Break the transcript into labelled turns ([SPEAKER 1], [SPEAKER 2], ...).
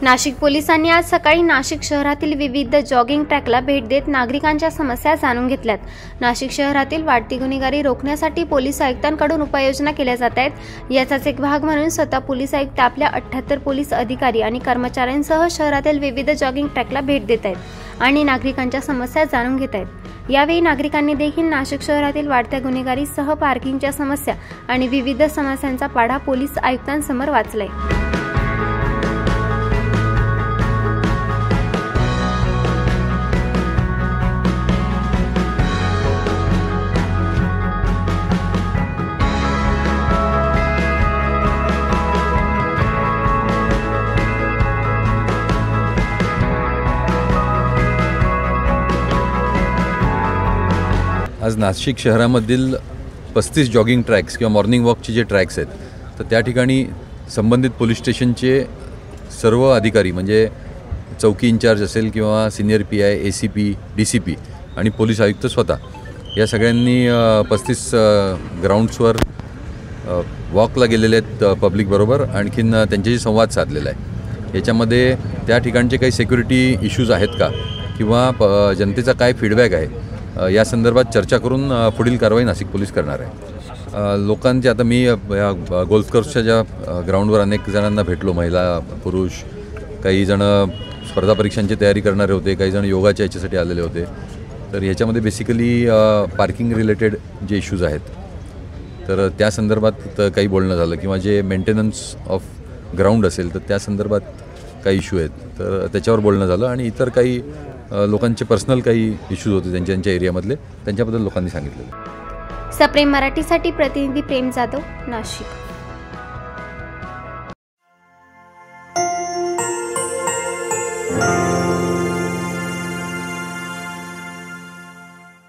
[SPEAKER 1] नाशिक पोलिसांनी आज सकाळी नाशिक शहरातील विविध जॉगिंग ट्रॅकला भेट देत नागरिकांच्या समस्या जाणून घेतल्यात। नाशिक शहरातील वाढती गुन्हेगारी रोखण्यासाठी पोलीस आयुक्तांकडून उपाययोजना केल्या जात आहेत। याचाच एक भाग म्हणून स्वतः पोलीस आयुक्त आपल्या 78 पोलीस अधिकारी आणि कर्मचाऱ्यांसह शहरातील विविध जॉगिंग ट्रॅकला भेट देत आहेत आणि नागरिकांच्या समस्या जाणून घेत आहेत। यावेळी नागरिकांनी देखील नाशिक शहरातील वाढत्या गुन्हेगारीसह पार्किंगच्या समस्या आणि विविध समस्यांचा पाढा पोलीस आयुक्तांसमोर वाचलाय।
[SPEAKER 2] आज नाशिक शहरामधील 35 जॉगिंग ट्रॅक्स किंवा मॉर्निंग वॉकचे जे ट्रॅक्स आहेत तर त्या ठिकाणी संबंधित पोलीस स्टेशनचे सर्व अधिकारी म्हणजे चौकी इंचार्ज असेल किंवा सिनियर PI, ACP, DCP आणि पोलीस आयुक्त स्वतः या सगळ्यांनी 35 ग्राउंड्सवर वॉकला गेलेले आहेत पब्लिकबरोबर। आणखीन त्यांच्याशी संवाद साधलेला आहे। याच्यामध्ये त्या ठिकाणचे काही सिक्युरिटी इश्यूज आहेत का किंवा जनतेचा काय फीडबॅक आहे या संदर्भात चर्चा करून पुढील कारवाई नाशिक पोलीस करणार आहे। लोकांचे आता मी गोल्फ कोर्सच्या ज्या ग्राउंडवर अनेक जणांना भेटलो, महिला पुरुष, काही जण स्पर्धा परीक्षांची तयारी करणारे होते, काही जण योगाच्या याच्यासाठी आलेले होते। तर ह्याच्यामध्ये बेसिकली पार्किंग रिलेटेड जे इश्यूज आहेत तर त्या संदर्भात काही बोलणं झालं किंवा जे मेंटेनन्स ऑफ ग्राउंड असेल तर त्या संदर्भात काही इश्यू आहेत तर त्याच्यावर बोलणं झालं आणि इतर काही लोकांचे पर्सनल काही इश्यूज होते त्यांच्या एरियामधले, त्यांच्याबद्दल लोकांनी सांगितलं।
[SPEAKER 1] सप्रेम मराठीसाठी प्रतिनिधी प्रेम जाधव, नाशिक।